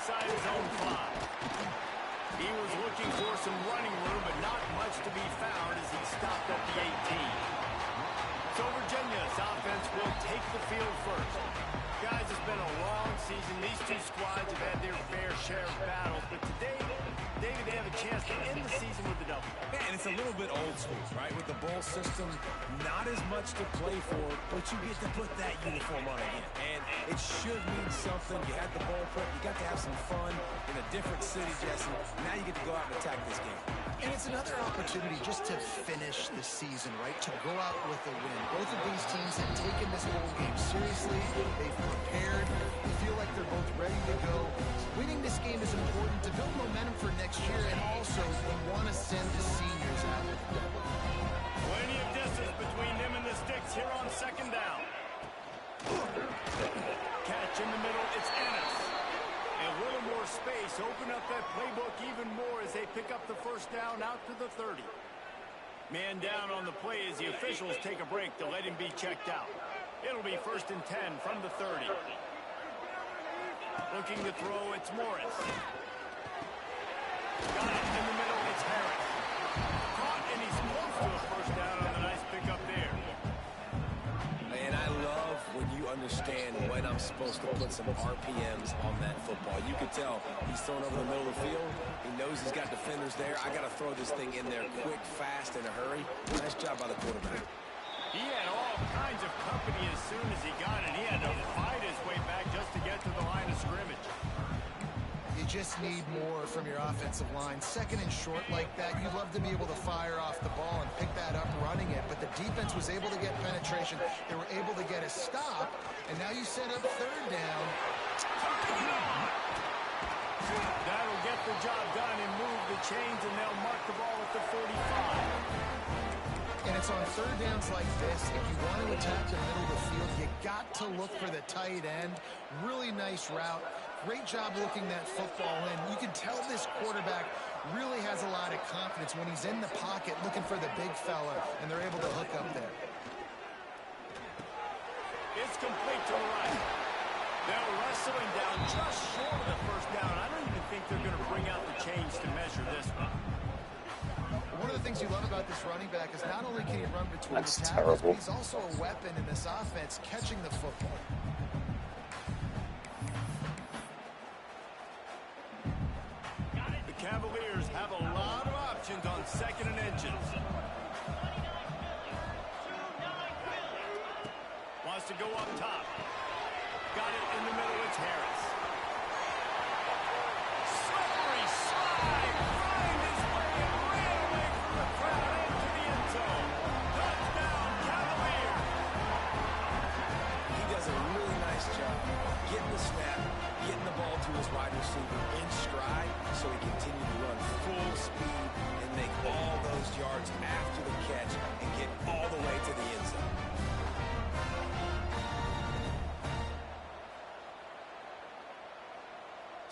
inside his own 5. He was looking for some running room, but not much to be found as he stopped at the 18. So Virginia's offense will take the field first. Guys, it's been a long season. These two squads have had their fair share of battles, but today, David, they have a chance to end the season with a double. Yeah, and it's a little bit old school, right? With the bowl system, not as much to play for, but you get to put that uniform on again. And it should mean something. You had the bowl prep. You got to have some fun in a different city, Jesse. Now you get to go out and attack this game. And it's another opportunity just to finish the season, right? To go out with a win. Both of these teams have taken this bowl game seriously. They've prepared. They feel like they're both ready to go. Winning this game is important to build momentum for next year, and also we want to send the seniors out with a double. Plenty of distance between them and the sticks here on second down. Catch in the middle, it's Ennis. A little more space, open up that playbook even more as they pick up the first down out to the 30. Man down on the play as the officials take a break to let him be checked out. It'll be 1st and 10 from the 30. Looking to throw, it's Morris. Got it in the middle, it's Harris. Caught, and he's close to a first down on the nice pickup there. Man, I love when you understand when I'm supposed to put some RPMs on that football. You could tell he's thrown over the middle of the field. He knows he's got defenders there. I got to throw this thing in there quick, fast, in a hurry. Nice job by the quarterback. He had all kinds of company as soon as he got it. He had to fight his way back just to get to the line of scrimmage. You just need more from your offensive line. Second and short like that, you'd love to be able to fire off the ball and pick that up running it, but the defense was able to get penetration. They were able to get a stop, and now you set up third down. That'll get the job done and move the chains, and they'll mark the ball at the 45. And it's on third downs like this, if you want to attack the middle of the field, you got to look for the tight end. Really nice route. Great job looking that football in. You can tell this quarterback really has a lot of confidence when he's in the pocket looking for the big fella, and they're able to hook up there. It's complete to the right. They'll wrestle him down just short of the first down. I don't even think they're going to bring out the chains to measure this one. One of the things you love about this running back is not only can he run between the tackles, but he's also a weapon in this offense, catching the football. The Cavaliers have a lot of options on 2nd and inches. Wants to go up top. Got it in the middle, it's Harris. Slippery slide, find his way and ran away from the crowd into the end zone. Touchdown, Cavaliers. He does a really nice job getting the snap, getting the ball to his wide receiver in stride so he continued to run full speed and make all those yards after the catch and get all the way to the end zone.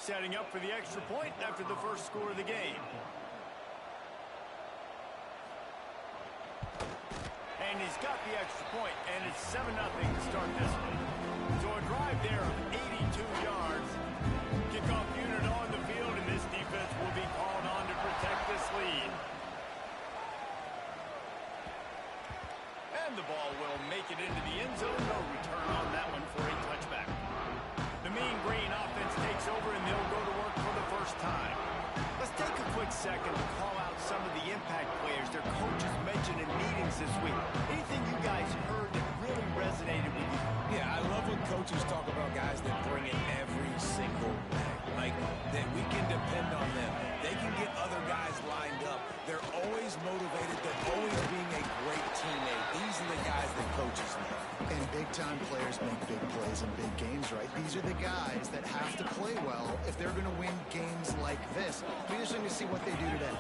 Setting up for the extra point after the first score of the game. And he's got the extra point, and it's 7-0 to start this one. So a drive there of 82 yards. Kickoff unit on the field, and this defense will be called on to protect this lead. And the ball will make it into the end zone. No return on that one for a touchback. The Mean Green offense takes over, and they'll go to work for the first time. Let's take a quick second to call out some of the impact players their coaches mentioned in meetings this week. Anything you guys heard that really resonated with you? Yeah, I love when coaches talk about guys that bring it every single night. Like, that we can depend on them. They can get other guys lined up. They're always motivated. They're always being a great teammate. These are the guys that coaches love. And big-time players make big plays in big games, right? These are the guys that have to play well if they're going to win games like this. We're just going to see what they do today.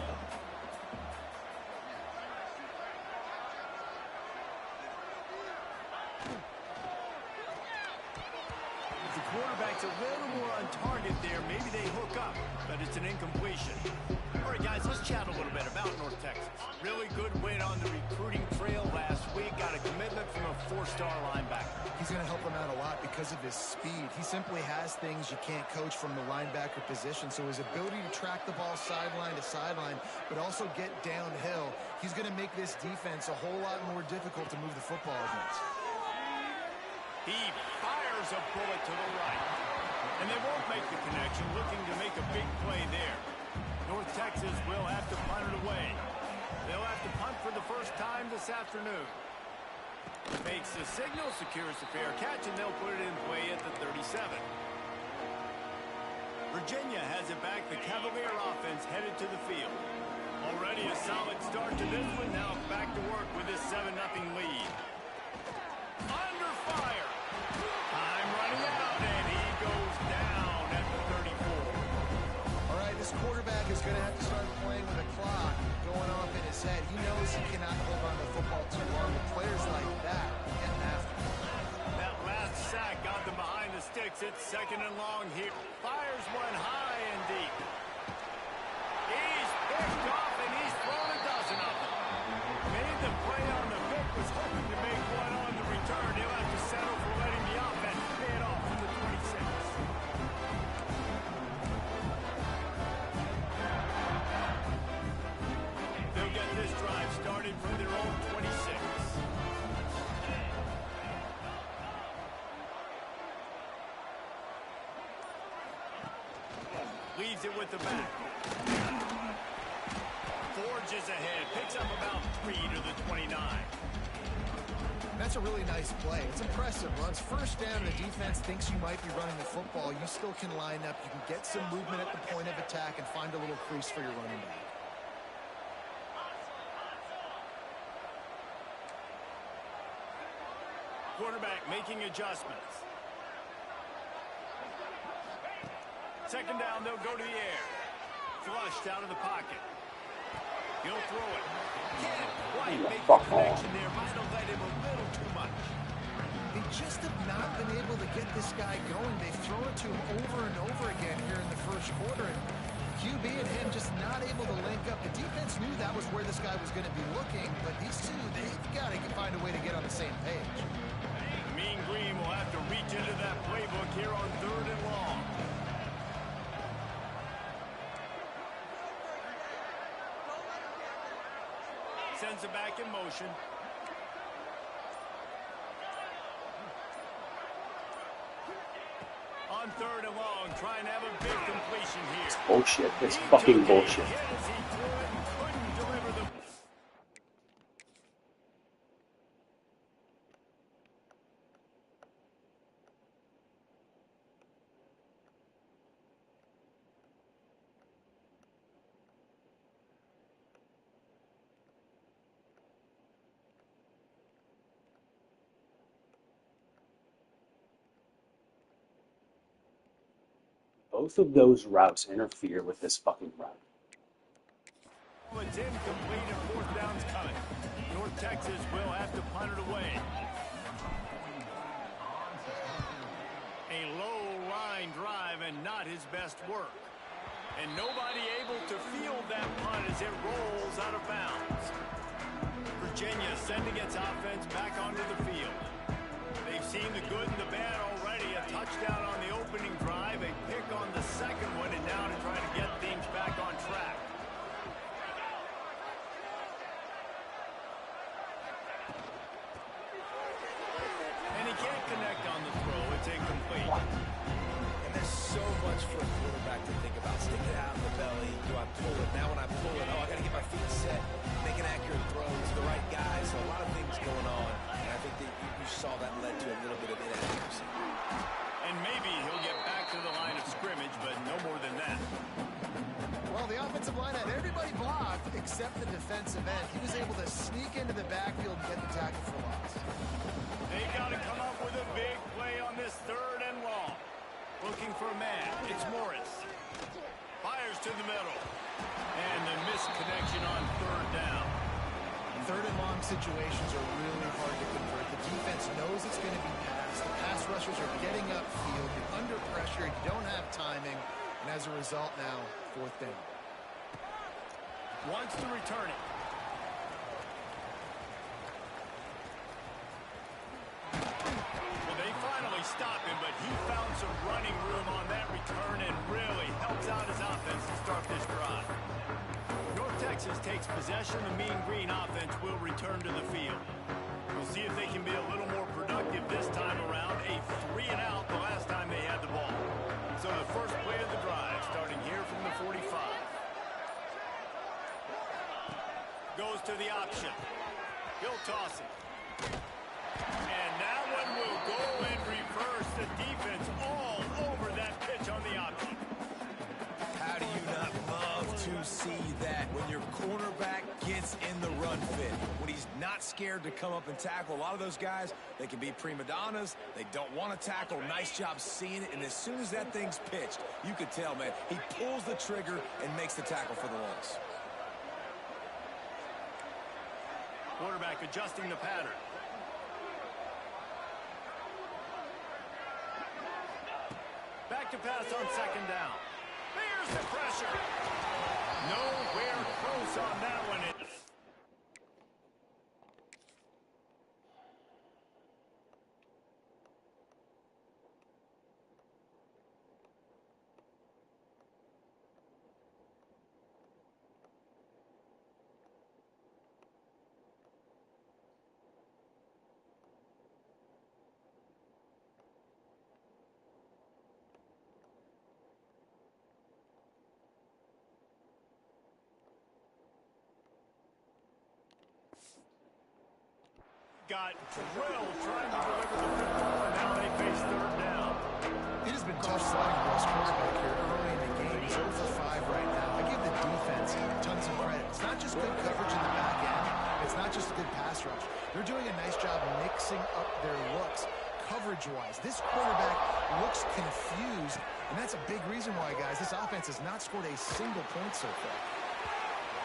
If the quarterback's a little more on target there, maybe they hook up, but it's an incompletion. All right, guys, let's chat a little bit about North Texas. Really good win on the recruiting trail last week. Got a commitment from a 4-star linebacker. He's going to help them out a lot because of his speed. He simply has things you can't coach from the linebacker position. So his ability to track the ball sideline to sideline, but also get downhill, he's going to make this defense a whole lot more difficult to move the football against. He fires a bullet to the right. And they won't make the connection, looking to make a big play there. North Texas will have to punt it away. They'll have to punt for the first time this afternoon. Makes the signal, secures the fair catch, and they'll put it in play at the 37. Virginia has it back. The Cavalier offense headed to the field. Already a solid start to this one. Now back to work with this 7-0 lead. Under fire. Time running out, and he goes down at the 34. All right, this quarterback is going to have to start playing with a clock going off in his head. He knows he cannot hold on to the football too long. With players like that, getting after him. That last sack got them behind the sticks. It's 2nd and long here. Fires one high and deep. He's picked off, and he's thrown a dozen of them. Made the play on the pick, was hoping to make one on the return. He'll have to settle for letting the offense pay it off from the 26. They'll get this drive started from their own 26. Leaves it with the back. Forges ahead. Picks up about 3 to the 29. That's a really nice play. It's impressive. Once first down, the defense thinks you might be running the football. You still can line up. You can get some movement at the point of attack and find a little crease for your running back. Quarterback making adjustments. 2nd down, they'll go to the air. Flushed out of the pocket. He'll throw it. Can't quite make the connection there. Might have let him a little too much. They just have not been able to get this guy going. They've thrown it to him over and over again here in the first quarter. And QB and him just not able to link up. The defense knew that was where this guy was going to be looking, but these two, they've got to find a way to get on the same page. Mean Green will have to reach into that playbook here on 3rd and long. Sends it back in motion. On 3rd and long, trying to have a big completion here. It's bullshit. It's fucking bullshit. Both of those routes interfere with this fucking route. It's incomplete and 4th down's coming. North Texas will have to punt it away. A low line drive and not his best work. And nobody able to field that punt as it rolls out of bounds. Virginia sending its offense back onto the field. They've seen the good and the bad already. A touchdown on the opening drive, a pick on the 2nd one, and now to try to get things back on track. And he can't connect on the throw. It's incomplete. And there's so much for a quarterback to think about. Stick it out in the belly. Do I pull it? Now when I pull it, I got to get my feet set, make an accurate throw to the right guy. So a lot of things going on. And I think that you saw that led to a little bit of inaccuracy. And maybe he'll get back to the line of scrimmage, but no more than that. Well, the offensive line had everybody blocked except the defensive end. He was able to sneak into the backfield and get the tackle for loss. They got to come up with a big play on this 3rd and long. Looking for a man. It's Morris. Fires to the middle. And the missed connection on 3rd down. 3rd and long situations are really hard to convert. The defense knows it's going to be passed. The pass rushers are getting upfield. You're under pressure. You don't have timing. And as a result now, 4th down. Wants to return it. Well, they finally stopped him, but he found some running room on that return and really helps out his offense to start this drive. North Texas takes possession. The Mean Green offense will return to the field. We'll see if they can be a little more productive this time around. A 3-and-out the last time they had the ball. So the first play of the drive starting here from the 45. Goes to the option. He'll toss it. And that one will go in reverse. The defense all over that pitch on the option. How do you not love to see that when your cornerback gets in the run fit? When he's not scared to come up and tackle. A lot of those guys, they can be prima donnas. They don't want to tackle. Nice job seeing it. And as soon as that thing's pitched, you could tell, man, he pulls the trigger and makes the tackle for the loss. Quarterback adjusting the pattern. Back to pass on second down. There's the pressure. Nowhere close on that one. Got drilled trying to deliver the football, and now they face third down. It has been tough sliding for this quarterback here early in the game. He's 0 for 5 right now. I give the defense tons of credit. It's not just good coverage in the back end. It's not just a good pass rush. They're doing a nice job mixing up their looks coverage-wise. This quarterback looks confused, and that's a big reason why, guys, this offense has not scored a single point so far.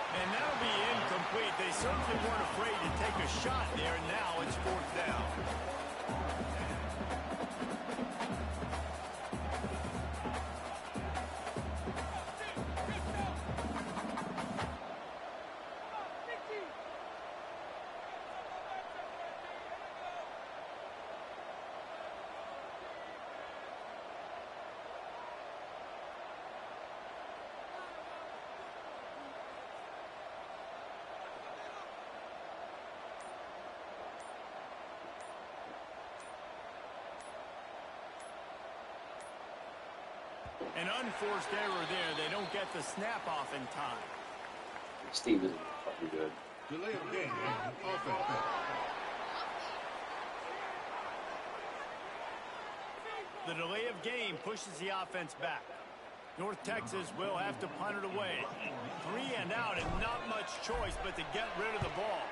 And that'll be incomplete. They certainly weren't afraid to take a shot there, and now it's fourth down. An unforced error there. They don't get the snap off in time. Steve is fucking good. Delay of game. Offense. The delay of game pushes the offense back. North Texas will have to punt it away. 3-and-out and not much choice but to get rid of the ball.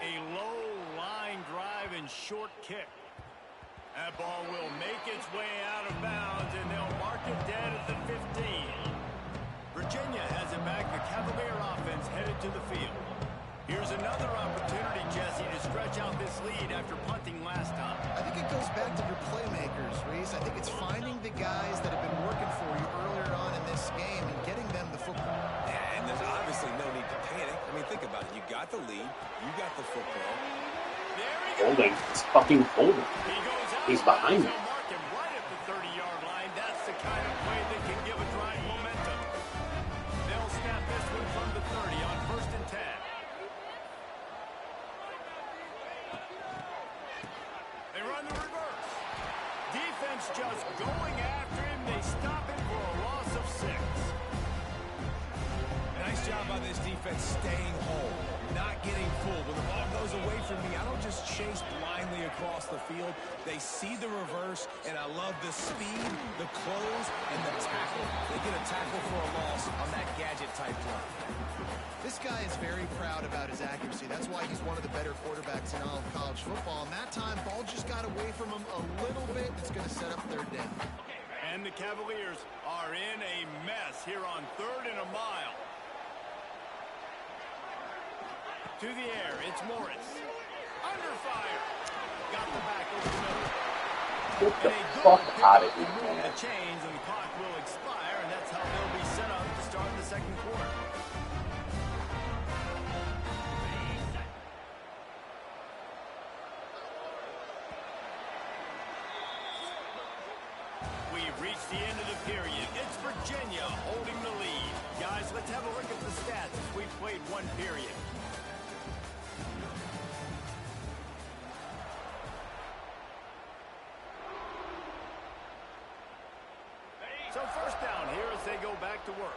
A low line drive and short kick. That ball will make its way out of bounds, and they'll mark it dead at the 15. Virginia has it back. The Cavalier offense headed to the field. Here's another opportunity, Jesse, to stretch out this lead after punting last time. I think it goes back to your playmakers, Reese. I think it's finding the guys that have been working for you earlier on in this game and getting them the football. Yeah, and there's obviously no need to panic. I mean, think about it. You got the lead. You got the football. Holding. It's fucking holding. He's behind him. They'll mark him right at the 30-yard line. That's the kind of play that can give a drive momentum. They'll snap this one from the 30 on 1st and 10. They run the reverse. Defense just going after him. They stop him for a loss of 6. Nice job by this defense staying home, not getting fooled. When the ball goes away from me, I don't just chase blindly across the field. They see the reverse, and I love the speed, the close, and the tackle. They get a tackle for a loss on that gadget-type play. This guy is very proud about his accuracy. That's why he's one of the better quarterbacks in all of college football. And that time, ball just got away from him a little bit. It's going to set up third down. And the Cavaliers are in a mess here on 3rd and a mile. To the air, it's Morris. Under fire. Got the back over the middle. Get the fuck out of here, Move man. the chains, and the clock will expire, and that's how they'll be set up to start the second quarter. We've reached the end of the period. It's Virginia holding the lead. Guys, let's have a look at the stats as we've played one period. So first down here as they go back to work.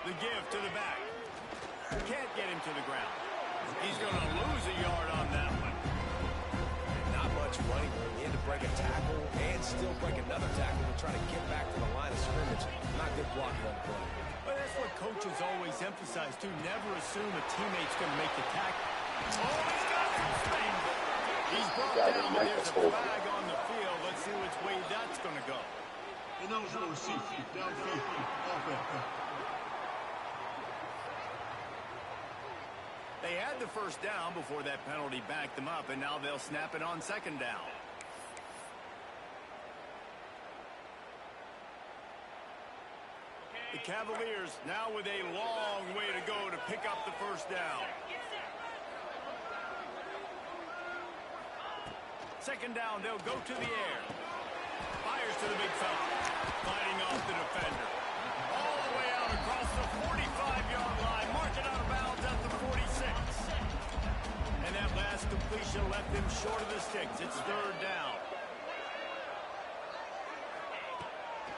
The give to the back. Can't get him to the ground. He's going to lose a yard on that one. Not much running room. He had to break a tackle and still break another tackle to try to get back to the line of scrimmage. Not good blocking on the play. But that's what coaches always emphasize, too. Never assume a teammate's going to make the tackle. Oh, he's got some space. He's brought down, but there's a flag on the field. Let's see which way that's going to go. Ineligible receipt. Downfield. Offense. They had the first down before that penalty backed them up, and now they'll snap it on second down. The Cavaliers now with a long way to go to pick up the first down. Second down, they'll go to the air. Fires to the big fella. Fighting off the defender. All the way out across the 45-yard line. Mark it out of bounds at the 46. And that last completion left him short of the sticks. It's third down.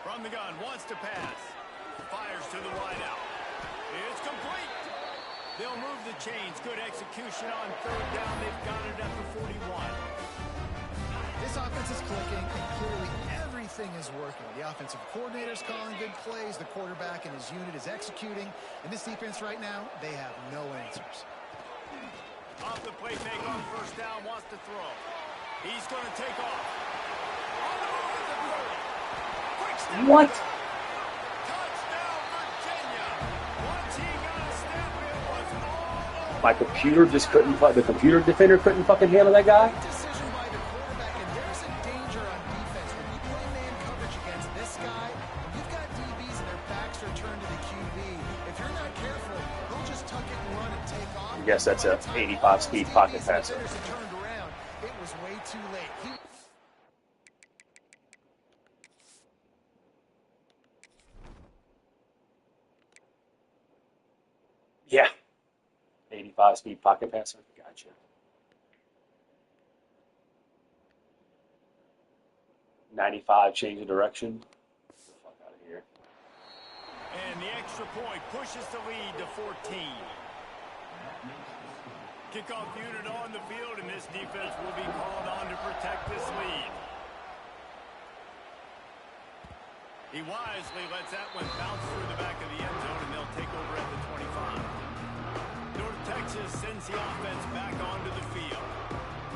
From the gun, wants to pass. Fires to the wideout. It's complete. They'll move the chains. Good execution on third down. They've got it at the 41. This offense is clicking, and clearly everything is working. The offensive coordinator's calling good plays. The quarterback and his unit is executing. And this defense right now, they have no answers. Off the play fake on first down, wants to throw. He's going to take off. On the move with the throw. Quick step. What? Touchdown, Virginia. Once he got a step, it was all over. My computer just couldn't. The computer defender couldn't fucking handle that guy. Decision by the quarterback, and there's a danger on defense. When you play man coverage against this guy, you've got DBs and their backs are turned to the QB. If you're not careful, they'll just tuck it and run and take off. Yes, that's a 85 speed pocket passer. Turned around. It was way too late. Yeah. 85 speed pocket passer. Gotcha. .95 change of direction. Get the fuck out of here. And the extra point pushes the lead to 14. Kickoff unit on the field, and this defense will be called on to protect this lead. He wisely lets that one bounce through the back of the end zone, and they'll take over at the 25. North Texas sends the offense back onto the field.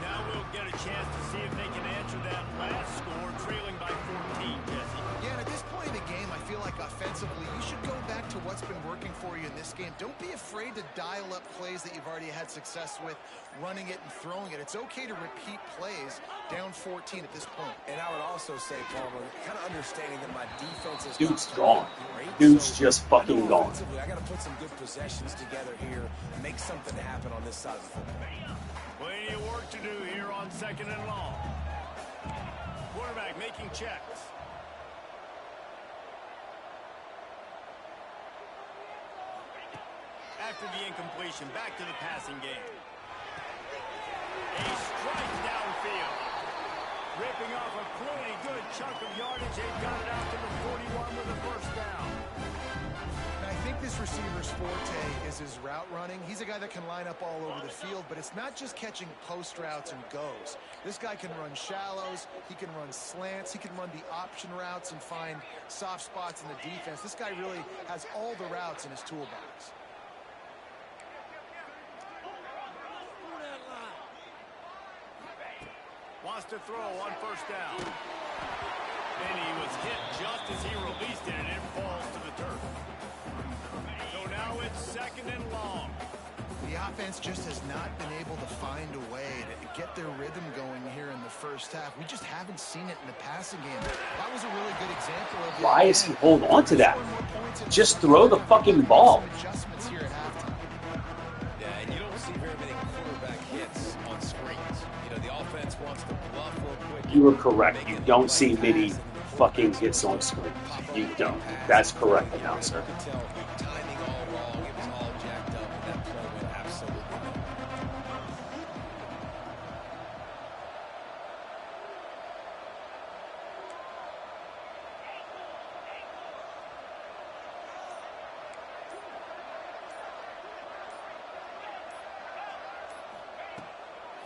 Now we'll get a chance to see if they can answer that last score, trailing by 14, Jesse. Yeah, and at this point in the game, I feel like offensively, you should go back to what's been working for you in this game. Don't be afraid to dial up plays that you've already had success with, running it and throwing it. It's okay to repeat plays down 14 at this point. And I would also say, Palmer, kind of understanding that my defense is Dude's gone. Dude's just fucking gone. I got to put some good possessions together here and make something happen on this side of the football. Plenty of work to do here on second and long. Quarterback making checks. After the incompletion, back to the passing game. A strike downfield. Ripping off a pretty good chunk of yardage. They've got it out to the 41 with a first down. And I think this receiver's forte is his route running. He's a guy that can line up all over the field, but it's not just catching post routes and goes. This guy can run shallows, he can run slants, he can run the option routes and find soft spots in the defense. This guy really has all the routes in his toolbox. Wants to throw on first down. And he was hit just as he released it, and it falls to the turf. So now it's second and long. The offense just has not been able to find a way to get their rhythm going here in the first half. We just haven't seen it in the passing game. That was a really good example of it. Why is he holding on to that? Just throw the fucking ball. Adjustments here at halftime. Yeah, and you don't see very many quarterbacks You were correct. You don't see many fucking hits on screen. You don't. That's correct, announcer. Timing all wrong. It was all jacked up, and that play went absolutely nowhere.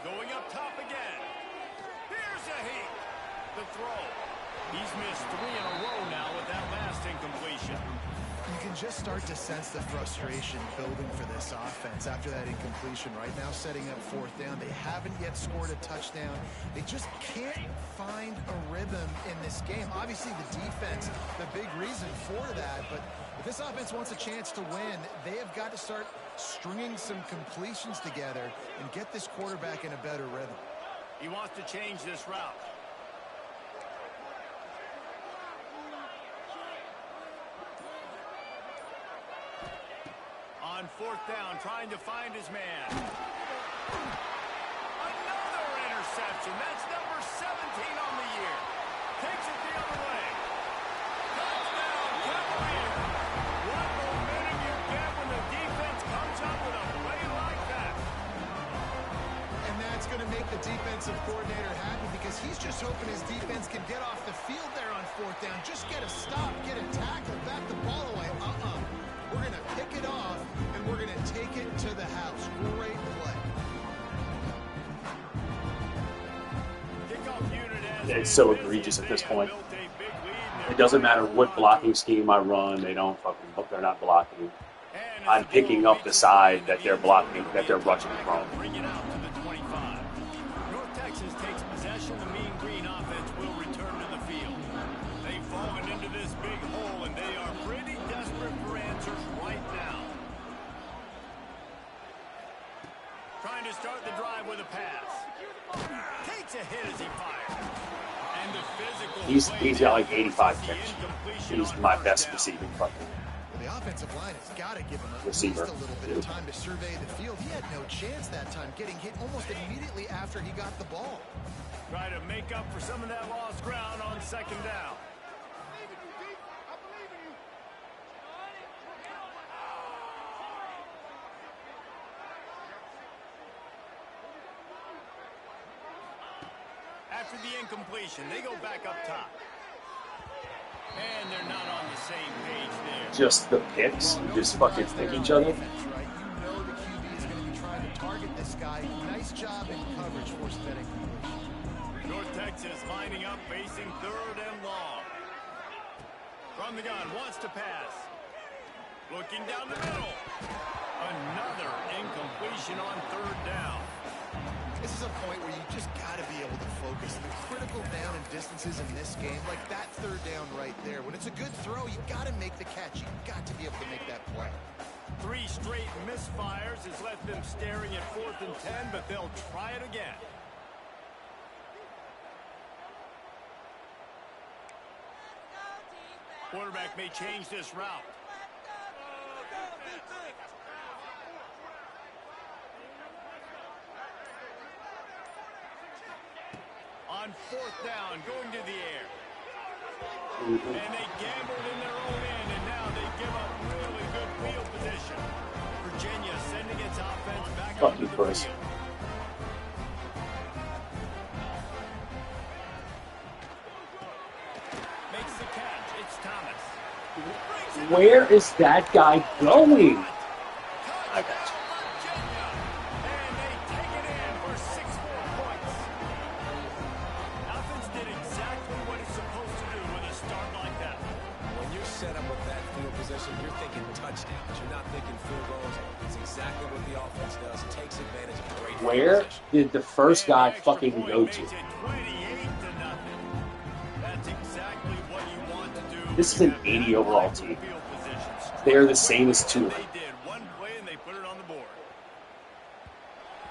Going up top again. Here's a heat. The throw. He's missed 3 in a row now with that last incompletion. You can just start to sense the frustration building for this offense after that incompletion. Right now, setting up 4th down. They haven't yet scored a touchdown. They just can't find a rhythm in this game. Obviously, the defense, the big reason for that. But if this offense wants a chance to win, they have got to start stringing some completions together and get this quarterback in a better rhythm. He wants to change this route. On 4th down, trying to find his man. Another interception. That's number 17 on the year. Takes it the other way. Touchdown, Cavaliers. What momentum you get when the defense comes up with a play like that. And that's going to make the defensive coordinator happy because he's just hoping his defense can get off the field there on 4th down. Just get a stop, get a tackle, back the ball away. We're going to pick it off, and we're going to take it to the house. Great play. It's so egregious at this point. It doesn't matter what blocking scheme I run, they're not blocking. I'm picking up the side that they're blocking, that they're rushing from. Bring it out to the 25. North Texas takes possession. The Mean Green offense will return to the field. They've fallen into this big hole, and they are pretty desperate for answers right now. Trying to start the drive with a pass. Takes a hit as he fires. And the physical He's got like 85 catches. He's my best receiving partner. The offensive line has got to give him at least Receiver. a little bit of time to survey the field. He had no chance that time, getting hit almost immediately after he got the ball. Try to make up for some of that lost ground on 2nd down. After the incompletion, they go back up top. And they're not on the same page there. Just the picks, just fucking pick each other. You know the QB is going to be trying to target this guy. Nice job in coverage, forcing that incompletion. North Texas lining up, facing 3rd and long. From the gun, wants to pass. Looking down the middle. Another incompletion on 3rd down. This is a point where you just got to be able to focus. The critical down and distances in this game, like that 3rd down right there. When it's a good throw, you got to make the catch. You got to be able to make that play. 3 straight misfires has left them staring at 4th and 10, but they'll try it again. Quarterback may change this route. On 4th down, going to the air. And they gambled in their own end, and now they give up really good field position. Virginia sending its offense back onto the field. Makes the catch. It's Thomas. Where is that guy going? I got you. And they take it in for 6 more points. Offense did exactly what it's supposed to do with a start like that. When you're set up with that field position, you're thinking touchdowns. You're not thinking field goals. It's exactly what the offense does. Takes advantage of great Where position. did the first guy fucking go to? Makes it 28-0. That's exactly what you want to do. This is an 80 overall team. They are the same as Tulane. They did one play and they put it on the board.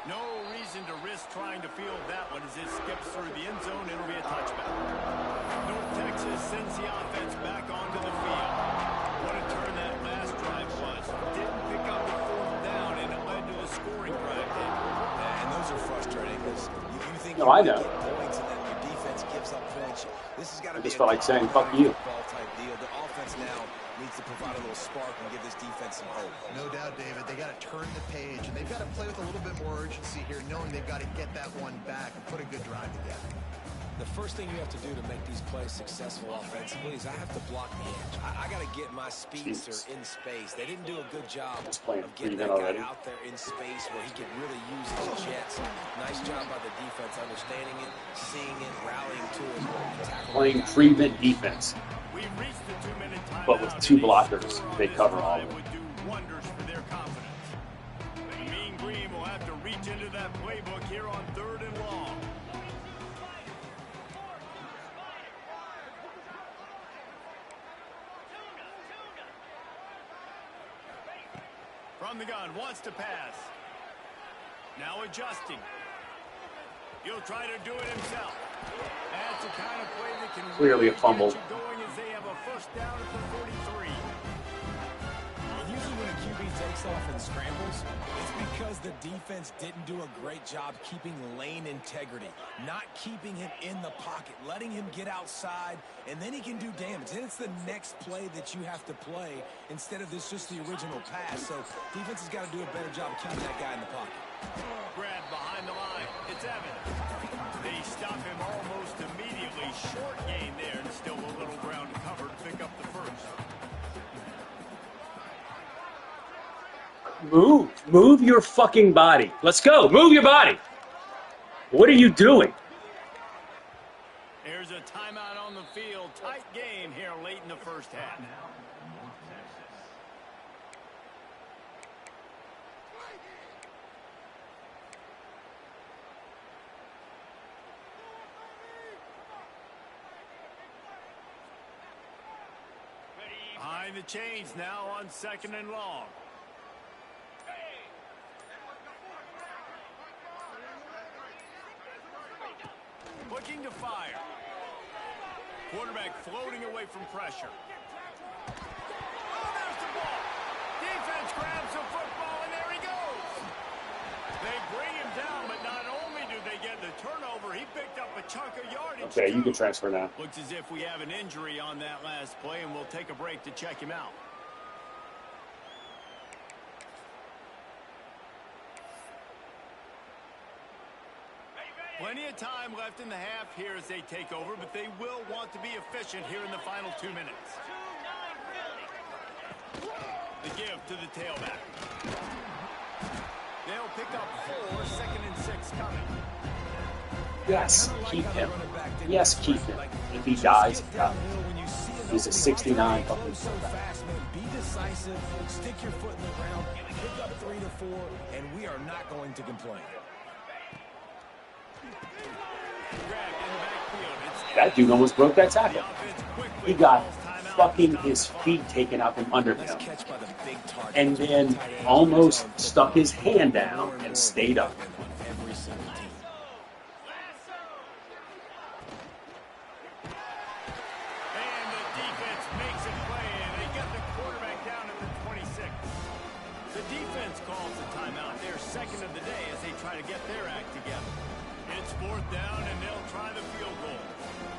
No reason to risk trying to field that one as it skips through the end zone. It'll be a touchback. North Texas sends the offense back onto the field. What a turn that last drive was. Didn't pick up the 4th down and it led to the scoring drive. And those are frustrating because you think No, I know. get points and then your defense just felt like saying, fuck you. The offense now needs to provide a little spark and give this defense some hope. No doubt, David. They got to turn the page, and they've got to play with a little bit more urgency here, knowing they've got to get that one back and put a good drive together. The first thing you have to do to make these plays successful offensively is I have to block the edge. I got to get my speedster in space. They didn't do a good job of getting that guy out there in space where he could really use his jets. Nice job by the defense understanding it, seeing it, rallying to it. Playing prevent defense. But with two blockers, they cover all of it. Would do wonders for their confidence. The Mean Green will have to reach into that playbook here on 3rd and long. From the gun, wants to pass. Now adjusting. He'll try to do it himself. That's the kind of play that can Clearly a really fumble. get you going as they have a first down at the 43. Usually when a QB takes off and scrambles, it's because the defense didn't do a great job keeping lane integrity, not keeping him in the pocket, letting him get outside, and then he can do damage. And it's the next play that you have to play instead of this just the original pass. So defense has got to do a better job keeping that guy in the pocket. Grab behind the line. It's Evans. They stop him almost immediately. Short gain there, and still a little ground to cover to pick up the first. Move your fucking body. Let's go. Move your body. What are you doing? There's a timeout on the field. Tight game here late in the first half. Behind the chains now on 2nd and long. Looking to fire. Quarterback floating away from pressure. Oh, there's the ball. Defense grabs the football, and there he goes. They bring him down, but not only do they get the turnover, he picked up a chunk of yardage. Okay, you can transfer now. Looks as if we have an injury on that last play, and we'll take a break to check him out. Plenty of time left in the half here as they take over, but they will want to be efficient here in the final 2 minutes. The give to the tailback. They'll pick up 4, 2nd and 6 coming. Yes, keep him. Yes, keep him. If he dies, he's a 69 fucking quarterback. Be decisive, stick your foot in the ground, pick up 3 to 4, and we are not going to complain. That dude almost broke that tackle. He got fucking his feet taken out from under him and then almost stuck his hand down and stayed up. And the defense makes it play, and they get the quarterback down at the 26. The defense calls the timeout. They're second of the day as they try to get their act together. It's 4th down, and they'll try the field goal.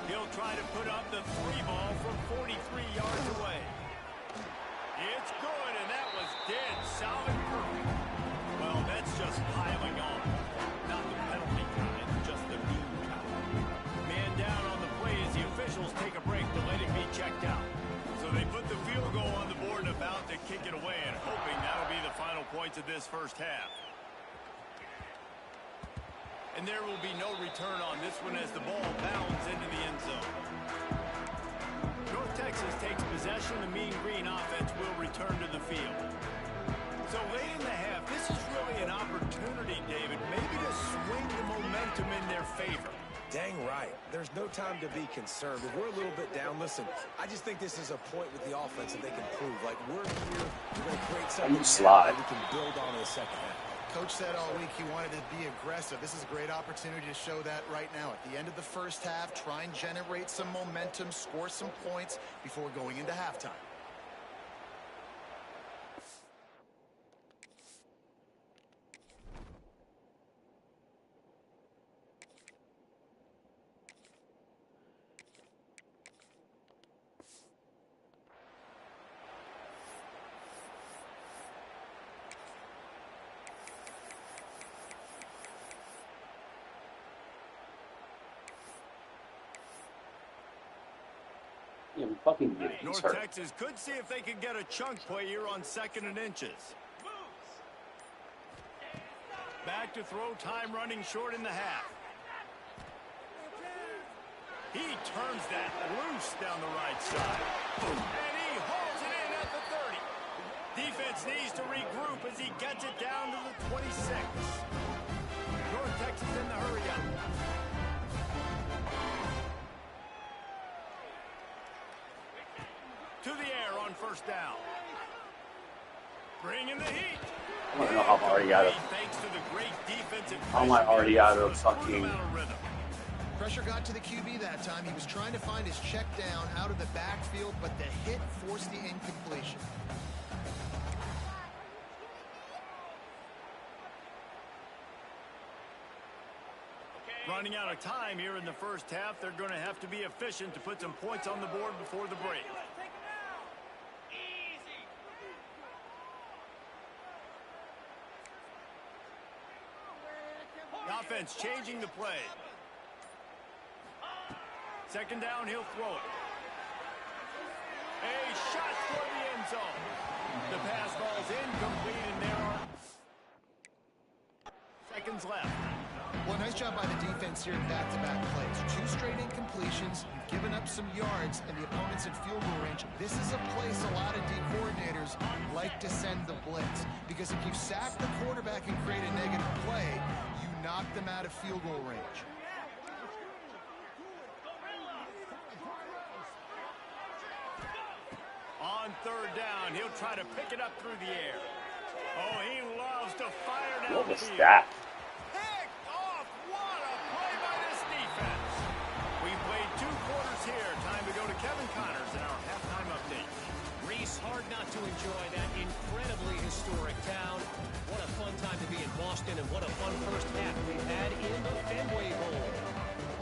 He'll try to put up the 3 ball from 43 yards away. It's good, and that was dead solid perfect. Well, that's just piling on. Not the penalty kind, just the mean kind. Man down on the play as the officials take a break to let him be checked out. So they put the field goal on the board and about to kick it away, and hoping that'll be the final points of this first half. And there will be no return on this one as the ball bounds into the end zone. North Texas takes possession. The Mean Green offense will return to the field. So late in the half, this is really an opportunity, David, maybe to swing the momentum in their favor. Dang right. There's no time to be concerned. If we're a little bit down, listen, I just think this is a point with the offense that they can prove. Like, we're here, we're going to create something that we can build on in the second half. Coach said all week he wanted to be aggressive. This is a great opportunity to show that right now. At the end of the first half, try and generate some momentum, score some points before going into halftime. Yeah, we fucking get it. He's North hurt. Texas could see if they could get a chunk play here on 2nd and inches. Back to throw, time running short in the half. He turns that loose down the right side. And he hauls it in at the 30. Defense needs to regroup as he gets it down to the 26. North Texas in the hurry up. To the air on 1st down. Bringing the heat. I want to know how I'm already out of. Thanks to the great defensive. How am I already out of fucking? Pressure got to the QB that time. He was trying to find his check down out of the backfield, but the hit forced the incompletion. Running out of time here in the 1st half. They're going to have to be efficient to put some points on the board before the break. The offense changing the play. 2nd down, he'll throw it. A shot for the end zone. The pass ball's incomplete, and there are seconds left. Well, nice job by the defense here in back-to-back plays. 2 straight incompletions, giving up some yards, and the opponent's in field goal range. This is a place a lot of D coordinators like to send the blitz, because if you sack the quarterback and create a negative play, you knock them out of field goal range. On 3rd down, he'll try to pick it up through the air. Oh, he loves to fire down What the was field. that? Picked off. What a play by this defense. We played 2 quarters here. Time to go to Kevin Connors in our halftime update. Reese, hard not to enjoy that incredibly historic town. What a fun time to be in Boston, and what a fun 1st half we've had in the Fenway Bowl.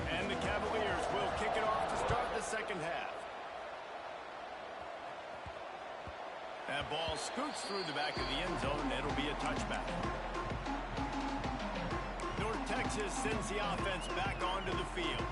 And the Cavaliers will kick it off to start the 2nd half. That ball scoots through the back of the end zone, and it'll be a touchback. North Texas sends the offense back onto the field.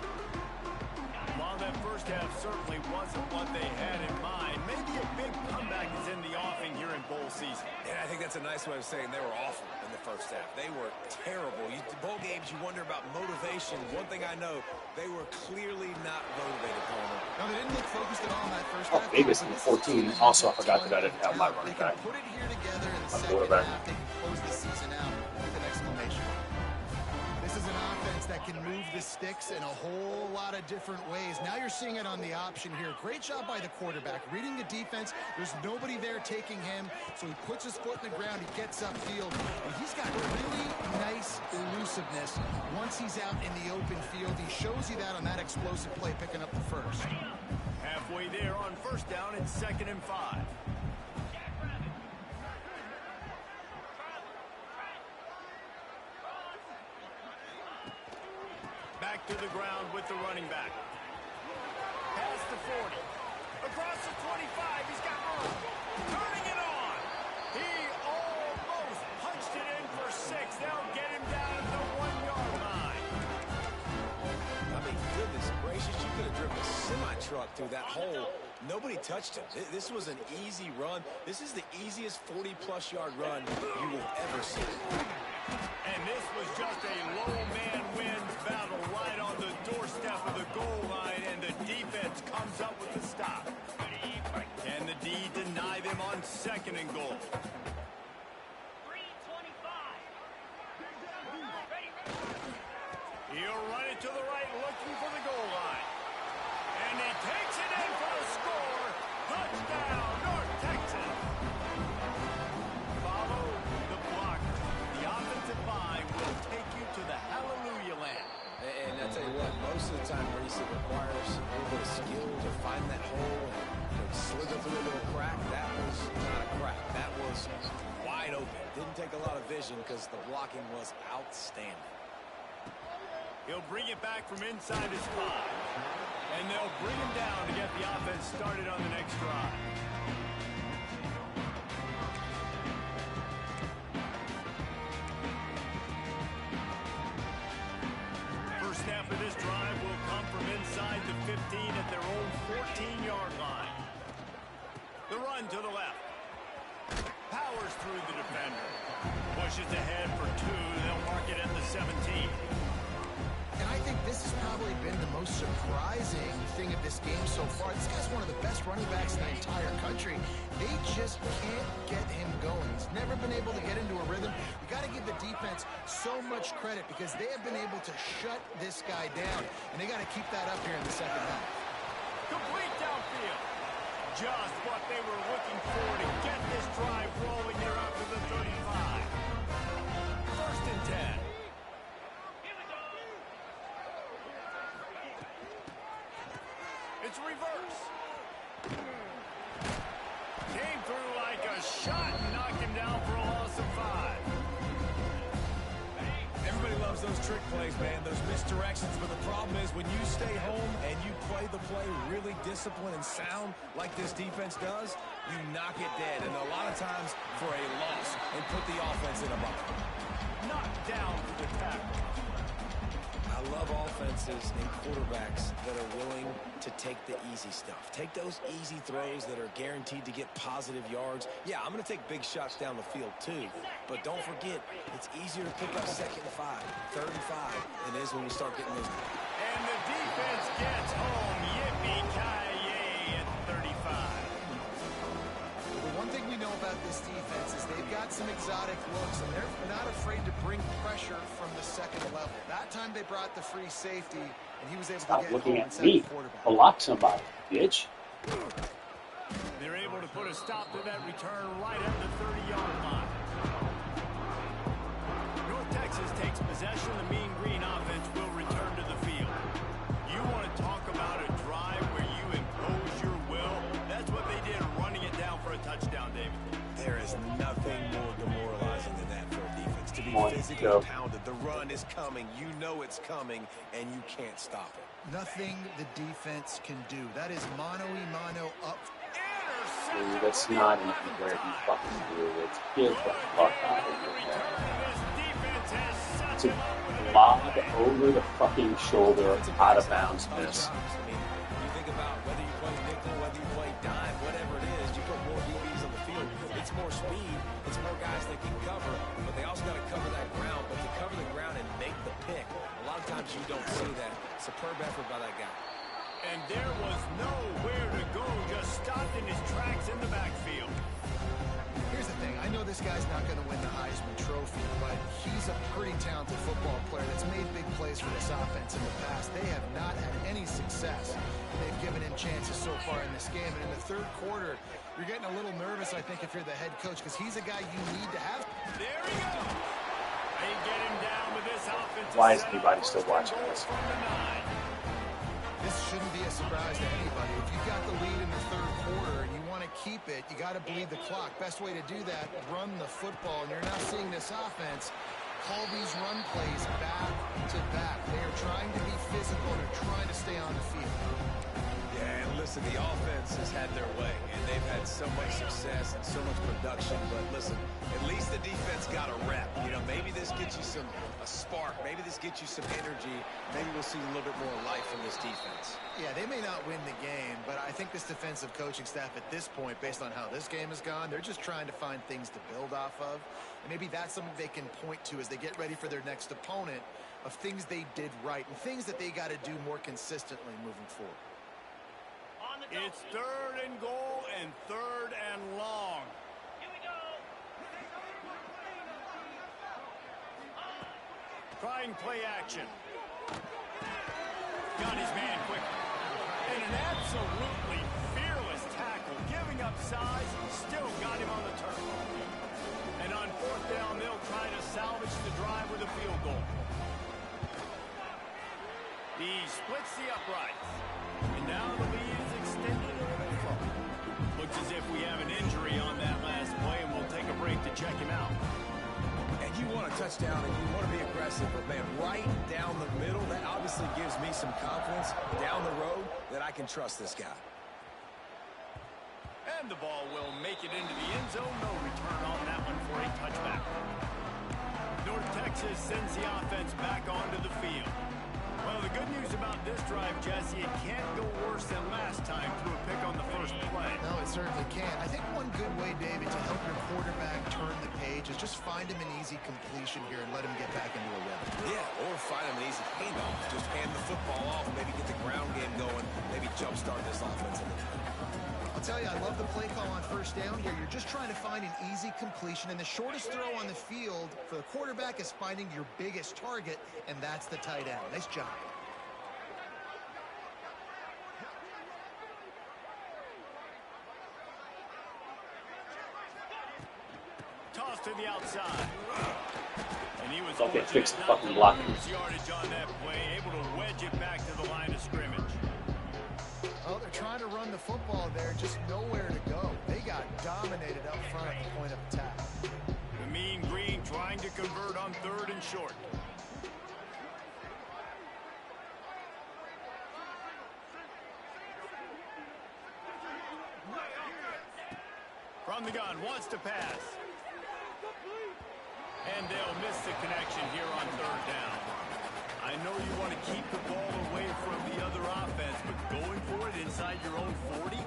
While that 1st half certainly wasn't what they had in mind, maybe a big comeback is in the offing here in bowl season. And I think that's a nice way of saying they were awful in the 1st half. They were terrible. Bowl games, you wonder about motivation. One thing I know, they were clearly not motivated, Palmer. Now, they didn't look focused at all in that 1st Oh, half. Vegas in 14. Also, I forgot that I didn't have my running back. Put it here together in the My 2nd quarterback. half. They can close the season out with an exclamation. This is an offense that can move the sticks in a whole lot of different ways. Now you're seeing it on the option here. Great job by the quarterback. Reading the defense, there's nobody there taking him, so he puts his foot in the ground, he gets upfield, and he's got really nice elusiveness once he's out in the open field. He shows you that on that explosive play, picking up the 1st. Halfway there on 1st down, it's 2nd and 5. Back to the ground with the running back. Past the 40. Across the 25. He's got room. Turning it on. He almost punched it in for 6. They'll get him down at the 1-yard line. I mean, goodness gracious, you could have driven a semi-truck through that hole. Nobody touched him. This was an easy run. This is the easiest 40-plus yard run you will ever see. And this was just a low man wins battle right on the doorstep of the goal line, and the defense comes up with the stop. Can the D deny them on 2nd and goal? He'll run it to the right, looking for the goal line. And he takes it in for the score. Touchdown, North Texas. Follow the blocker. The offensive line will take you to the hallelujah land. And I tell you what, most of the time, Reese, it requires a little bit of skill to find that hole and slither through a little crack. That was not a crack. That was wide open. Didn't take a lot of vision because the blocking was outstanding. He'll bring it back from inside his 5. And they'll bring him down to get the offense started on the next drive. First snap of this drive will come from inside the 15 at their own 14-yard Run to the left. Powers through the defender. Pushes ahead for 2. They'll mark it at the 17. And I think this has probably been the most surprising thing of this game so far. This guy's one of the best running backs in the entire country. They just can't get him going. He's never been able to get into a rhythm. You got to give the defense so much credit because they have been able to shut this guy down. And they got to keep that up here in the second half. Complete downfield. Just what they were looking for to get this drive rolling here after the 35. First and 10. It's reverse. Came through like a shot and knocked him down for a loss of 5. Everybody loves those trick plays, man, those misdirections, but the problem is when you stay home and you play the play really disciplined and sound like this defense does, you knock it dead, and a lot of times for a loss, and put the offense in a bucket. Knocked down for the tackle. I love offenses and quarterbacks that are willing to take the easy stuff. Take those easy throws that are guaranteed to get positive yards. Yeah, I'm going to take big shots down the field too, but don't forget, it's easier to pick up 2nd and 5, 3rd and 5 than it is when you start getting those. And the defense gets home. Yippee-ki-yay at 35. The one thing we know about this defense is they've got some exotic looks, and they're not afraid to bring pressure from the second level. That time they brought the free safety, and he was able Stop to get looking home at and me. set the quarterback. Block somebody, bitch. They're able to put a stop to that return right at the 30-yard line. North Texas takes possession. The Mean Green offense will return to the field. You want to talk about a drive where you impose your will? That's what they did, running it down for a touchdown, David. There is nothing more demoralizing than that for a defense. To be physically pounded, the run is coming, you know it's coming, and you can't stop it. Nothing the defense can do. That is mano-a-mano up. Dude, that's not even where you fucking do it. Get the fuck out of here, man. It's a lob over the fucking shoulder, out of bounds miss. I mean, you think about whether you play nickel, whether you play dime, whatever it is, you put more DBs on the field. It's more speed, it's more guys that can cover, but they also got to cover that ground. But to cover the ground and make the pick, a lot of times you don't see that. Superb effort by that guy. And there was nowhere to go, just stopped in his tracks in the backfield. Here's the thing. I know this guy's not going to win the Heisman Trophy, but he's a pretty talented football player that's made big plays for this offense in the past. They have not had any success. They've given him chances so far in this game. And in the third quarter, you're getting a little nervous, I think, if you're the head coach, because he's a guy you need to have. There he goes. They get him down with this offensive. Why is anybody still watching this? This shouldn't be a surprise to anybody. If you've got the lead in the third quarter and you want to keep it, you got to bleed the clock. Best way to do that, run the football. And you're now seeing this offense call these run plays back to back. They are trying to be physical and are trying to stay on the field. Yeah, and listen, the offense has had their way, and they've had so much success and so much production. But listen, at least the defense got a rep. You know, maybe this gets you a spark. Maybe this gets you some energy. Maybe we'll see a little bit more life from this defense. Yeah, they may not win the game, but I think this defensive coaching staff at this point, based on how this game has gone, they're just trying to find things to build off of. And maybe that's something they can point to as they get ready for their next opponent, of things they did right and things that they got to do more consistently moving forward. It's 3rd and goal and 3rd and long. Here we go. Trying play action. Got his man quick. And an absolutely fearless tackle. Giving up size, still got him on the turf. And on 4th down, they'll try to salvage the drive with a field goal. He splits the uprights. And now the lead is extended a little further. Looks as if we have an injury on that last play, and we'll take a break to check him out. And you want a touchdown and you want to be aggressive, but man, right down the middle, that obviously gives me some confidence down the road that I can trust this guy. And the ball will make it into the end zone. No return on that one for a touchback. North Texas sends the offense back onto the field. Well, the good news about this drive, Jesse, it can't go worse than last time through a pick on the first play. No, it certainly can't. I think one good way, David, to help your quarterback turn the page is just find him an easy completion here and let him get back into a rhythm. Yeah, or find him an easy handoff. Just hand the football off, maybe get the ground game going, maybe jumpstart this offense a little bit. I'll tell you, I love the play call on first down here. You're just trying to find an easy completion, and the shortest throw on the field for the quarterback is finding your biggest target, and that's the tight end. Nice job. Toss to the outside. And he was Okay, fix the fucking blocking. Yardage on that play, able to wedge it back to the line of scrimmage. Oh, they're trying to run the football there, just nowhere to go. They got dominated up front at the point of attack. The Mean Green trying to convert on 3rd and short. From the gun, wants to pass. And they'll miss the connection here on 3rd down. I know you want to keep the ball away from the other offense, but going for it inside your own 40?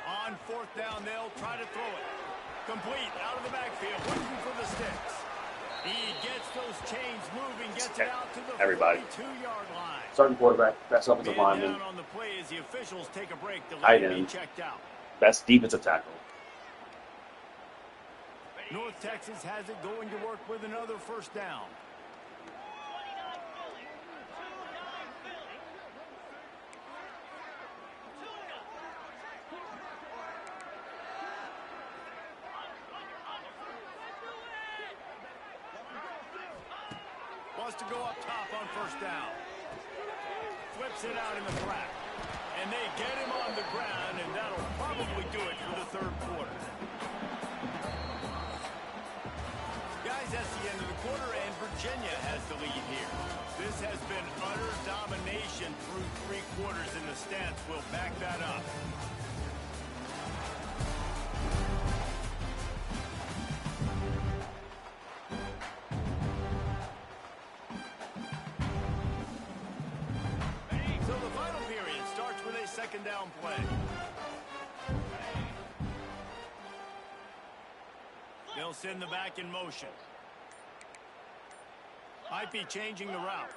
On 4th down, they'll try to throw it. Complete, out of the backfield, looking for the sticks. He gets those chains moving, gets it out to the 42-yard line. Starting quarterback, best offensive lineman, down on the play as the officials take a break to tight let him end, be checked out. best defensive tackle. North Texas has it going to work with another 1st down. Wants to go up top on 1st down. Flips it out in the flat. And they get him on the ground, and that'll probably do it for the 3rd quarter. Guys, that's the end of the quarter, and Virginia has the lead here. This has been utter domination through 3 quarters, and the stats will back that up. So the final period starts with a 2nd down play. They'll send the back in motion. Might be changing the route.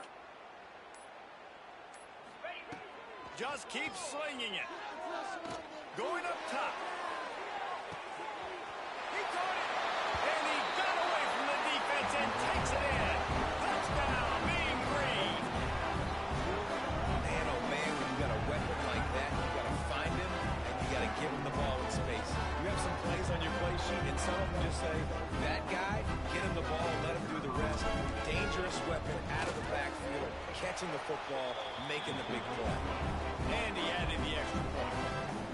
Just keeps slinging it. Going up top. He caught it. And he got away from the defense and takes it in. Touchdown, Mean Green. Man, oh man, when you got a weapon like that, you got to find him and you got to give him the ball in space. You have some plays on your play sheet, and some of them just say, that guy, get him the ball, let him do the rest. Dangerous weapon out of the backfield, catching the football, making the big play. And he added the extra point.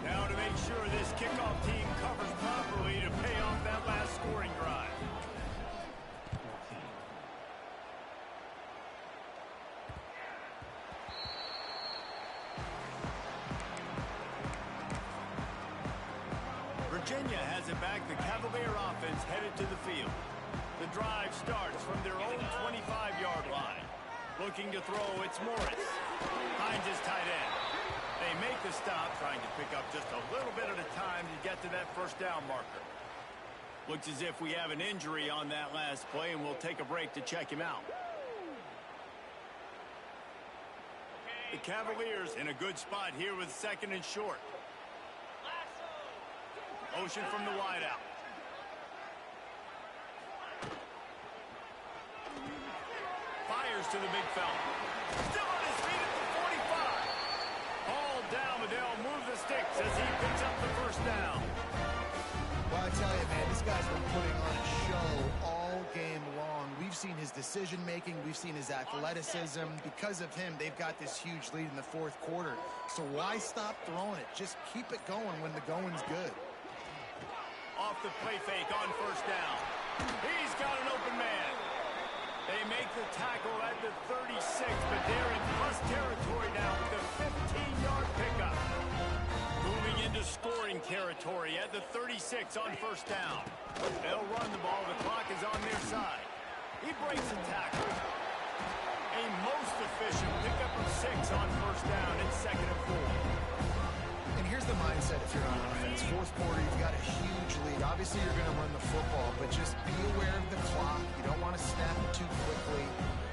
Now to make sure this kickoff team covers properly to pay off that last scoring drive. Virginia has it back. The Cavalier offense headed to the field. The drive starts from their own 25-yard line. Looking to throw, it's Morris. Finds his tight end. They make the stop, trying to pick up just a little bit at a time to get to that 1st down marker. Looks as if we have an injury on that last play, and we'll take a break to check him out. The Cavaliers in a good spot here with 2nd and short. Motion from the wideout. Fires to the big fella. Still on his feet at the 45. All down, but they'll move the sticks as he picks up the 1st down. Well, I tell you, man, this guy's been putting on a show all game long. We've seen his decision-making. We've seen his athleticism. Because of him, they've got this huge lead in the 4th quarter. So why stop throwing it? Just keep it going when the going's good. Off the play fake on 1st down. He's got an open man. They make the tackle at the 36, but they're in plus territory now with the 15-yard pickup. Moving into scoring territory at the 37. 36 on first down. They'll run the ball. The clock is on their side. He breaks a tackle. A most efficient pickup of 6 on first down. It's 2nd and 4. And here's the mindset if you're on offense. Fourth quarter, you've got a huge lead. Obviously, you're going to run the football, but just be aware of the clock. You don't want to snap it too quickly.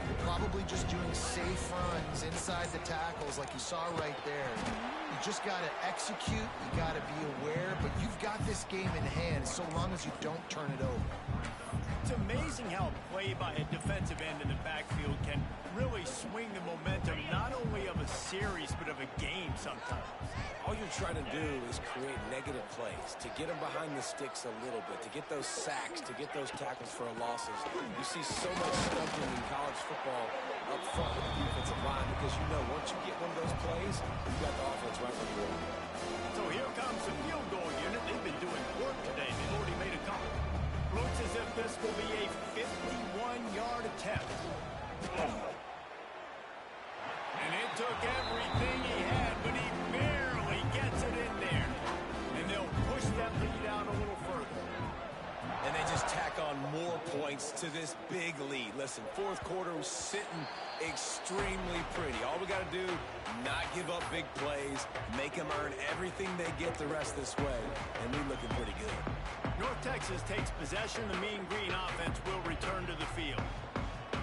You're probably just doing safe runs inside the tackles like you saw right there. You just got to execute. You got to be aware, but you've got this game in hand so long as you don't turn it over. It's amazing how a play by a defensive end in the backfield can really swing the momentum not only of a series but of a game sometimes. All you're trying to do is create negative plays, to get them behind the sticks a little bit, to get those sacks, to get those tackles for losses. You see so much stumping in college football up front with the defensive line because you know once you get one of those plays, you've got the offense right where you want. So here comes the field goal unit. They've been doing work today. They've already made a couple. Looks as if this will be a 51-yard attempt. And it took everything he had, but he barely gets it in there. And they'll push that lead out a little further. And they just tack on more points to this big lead. Listen, fourth quarter was sitting extremely pretty. All we got to do, not give up big plays, make them earn everything they get the rest this way, and we're looking pretty good. North Texas takes possession. The Mean Green offense will return to the field.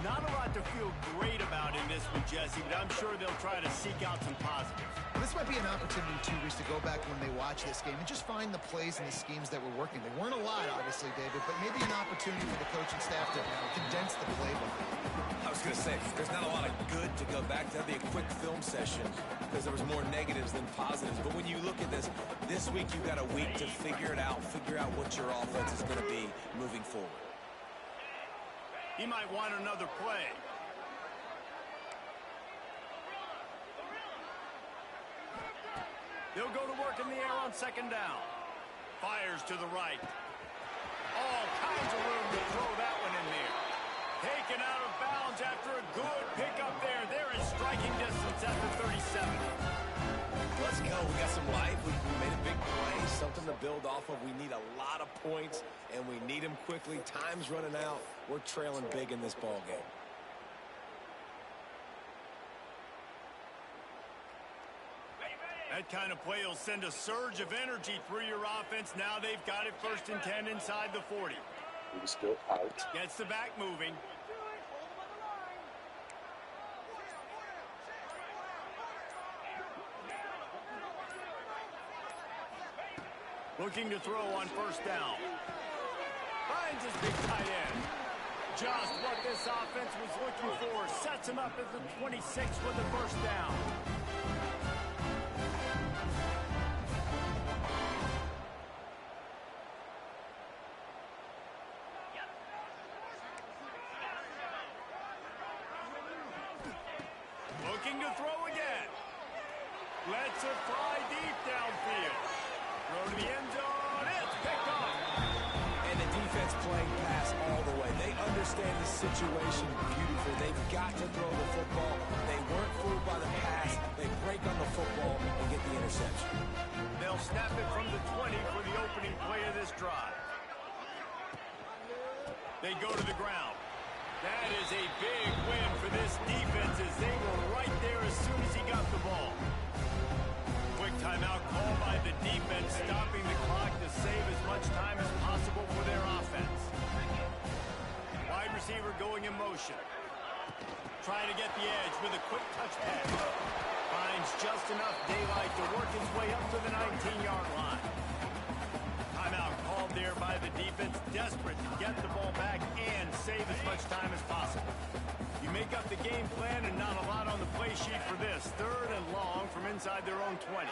Not a lot to feel great about in this one, Jesse, but I'm sure they'll try to seek out some positives. This might be an opportunity, too, Reese, to go back when they watch this game and just find the plays and the schemes that were working. They weren't a lot, obviously, David, but maybe an opportunity for the coaching staff to condense the playbook. I was going to say, there's not a lot of good to go back to. That'd be a quick film session because there was more negatives than positives. But when you look at this week you've got a week to figure it out, figure out what your offense is going to be moving forward. He might want another play. They'll go to work in the air on 2nd down. Fires to the right. All kinds of room to throw that one in there. Taken out of bounds after a good pickup there. They're in striking distance at the 37. Let's go. We got some life. We made a big play, something to build off of. We need a lot of points, and we need them quickly. Time's running out. We're trailing big in this ball game. That kind of play will send a surge of energy through your offense. Now they've got it 1st and 10 inside the 40. He's still out. Gets the back moving. Looking to throw on 1st down. Finds his big tight end. Just what this offense was looking for. Sets him up at the 26 with the 1st down. Looking to throw again. Lets it fly deep downfield. Throw to the end zone. It's picked off. And the defense playing pass all the way. They understand the situation beautifully. They've got to throw the football. They weren't fooled by the pass. They break on the football and get the interception. They'll snap it from the 20 for the opening play of this drive. They go to the ground. That is a big win for this defense as they were right there as soon as he got the ball. Quick timeout call by the defense, stopping the clock to save as much time as possible for their offense. Wide receiver going in motion. Trying to get the edge with a quick touch pass. Finds just enough daylight to work his way up to the 19-yard line. Timeout called there by the defense, desperate to get the ball back and save as much time as possible. You make up the game plan and not a lot on the play sheet for this. 3rd and long from inside their own 20.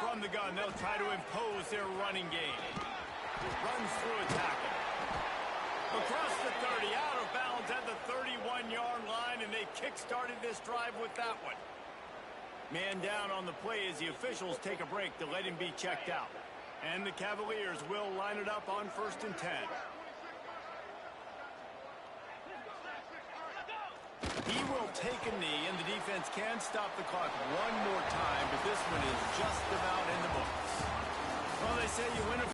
From the gun, they'll try to impose their running game. Runs through a tackle. Across the 30, out of bounds at the 31-yard line, and they kick-started this drive with that one. Man down on the play as the officials take a break to let him be checked out. And the Cavaliers will line it up on 1st and 10. He will take a knee, and the defense can stop the clock one more time, but this one is just about in the books. Well, they say you win a